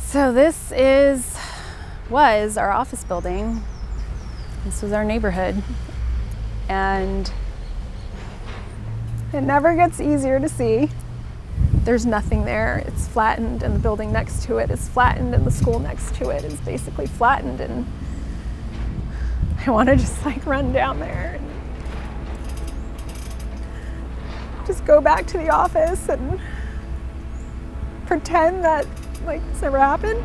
So this was our office building. This was our neighborhood. And it never gets easier to see. There's nothing there. It's flattened, and the building next to it is flattened, and the school next to it is basically flattened. And I want to just run down there and just go back to the office and pretend that this never happened.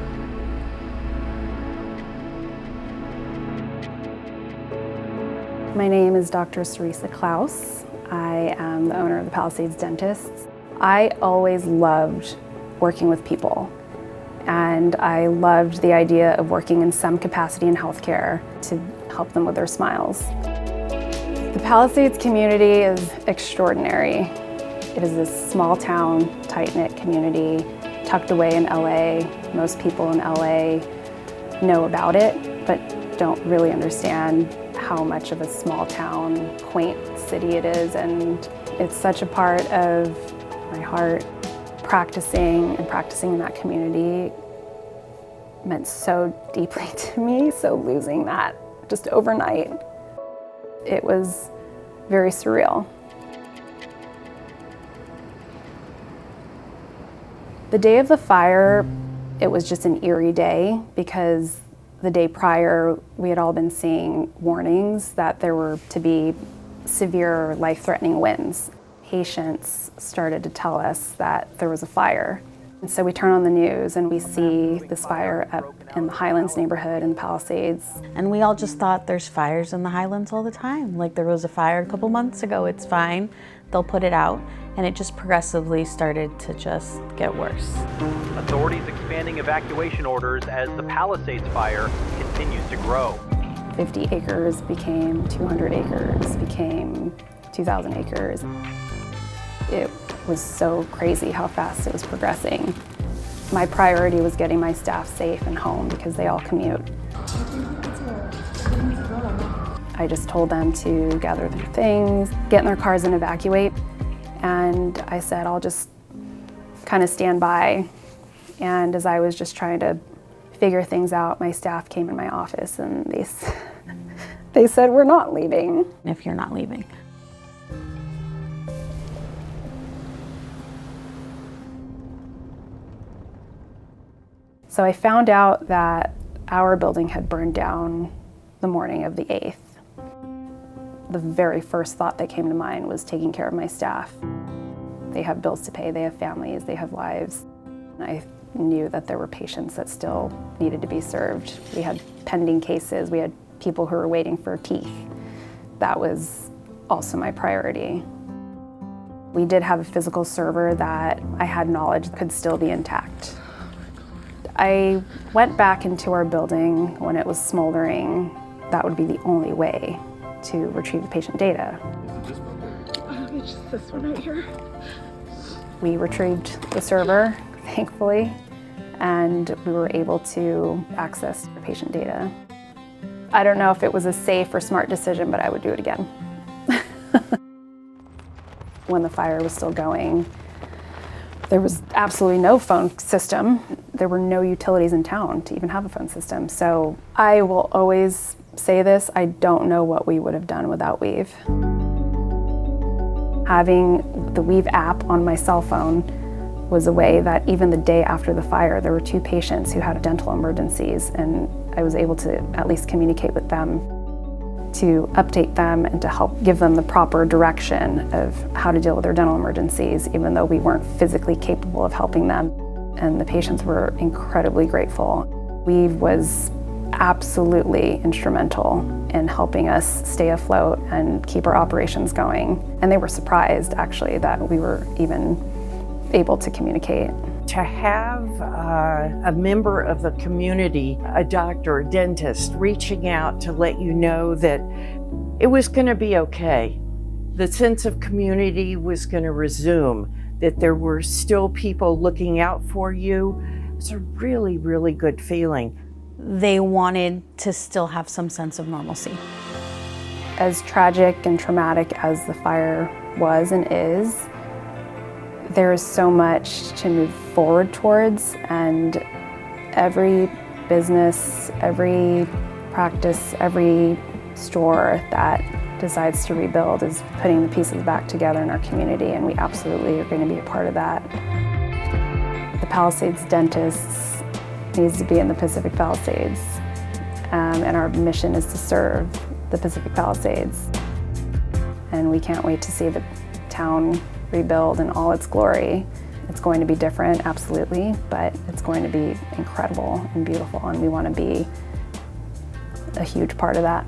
My name is Dr. Cerisa Clouse. I am the owner of the Palisades Dentists. I always loved working with people, and I loved the idea of working in some capacity in healthcare to help them with their smiles. The Palisades community is extraordinary. It is a small town, tight-knit community tucked away in LA. Most people in LA know about it, but don't really understand how much of a small town, quaint city it is, and it's such a part of my heart. Practicing in that community meant so deeply to me, so losing that just overnight, it was very surreal. The day of the fire, it was just an eerie day because the day prior, we had all been seeing warnings that there were to be severe life-threatening winds. Patients started to tell us that there was a fire. And so we turn on the news and we see this fire up in the Highlands neighborhood in the Palisades. And we all just thought there's fires in the Highlands all the time. Like there was a fire a couple months ago, it's fine, they'll put it out. And it just progressively started to just get worse. Authorities expanding evacuation orders as the Palisades fire continues to grow. 50 acres became 200 acres, became 2,000 acres. It was so crazy how fast it was progressing. My priority was getting my staff safe and home because they all commute. I just told them to gather their things, get in their cars and evacuate. And I said, I'll just kind of stand by. And as I was just trying to figure things out, my staff came in my office and they said, we're not leaving. If you're not leaving. So I found out that our building had burned down the morning of the 8th. The very first thought that came to mind was taking care of my staff. They have bills to pay, they have families, they have lives. I knew that there were patients that still needed to be served. We had pending cases, we had people who were waiting for teeth. That was also my priority. We did have a physical server that I had knowledge could still be intact. I went back into our building when it was smoldering. That would be the only way to retrieve the patient data. It's just this one right here. We retrieved the server, thankfully, and we were able to access the patient data. I don't know if it was a safe or smart decision, but I would do it again. When the fire was still going, there was absolutely no phone system. There were no utilities in town to even have a phone system. So I will always say this, I don't know what we would have done without Weave. Having the Weave app on my cell phone was a way that even the day after the fire, there were 2 patients who had dental emergencies, and I was able to at least communicate with them, to update them and to help give them the proper direction of how to deal with their dental emergencies, even though we weren't physically capable of helping them. And the patients were incredibly grateful. Weave was absolutely instrumental in helping us stay afloat and keep our operations going. And they were surprised, actually, that we were even able to communicate. To have a member of the community, a doctor, a dentist, reaching out to let you know that it was going to be okay. The sense of community was going to resume, that there were still people looking out for you. It's a really, really good feeling. They wanted to still have some sense of normalcy. As tragic and traumatic as the fire was and is, there is so much to move forward towards, and Every business, every practice, every store that decides to rebuild is putting the pieces back together in our community, and we absolutely are going to be a part of that. The Palisades Dentists needs to be in the Pacific Palisades, and our mission is to serve the Pacific Palisades. And we can't wait to see the town rebuild in all its glory. It's going to be different, absolutely, but it's going to be incredible and beautiful, and we want to be a huge part of that.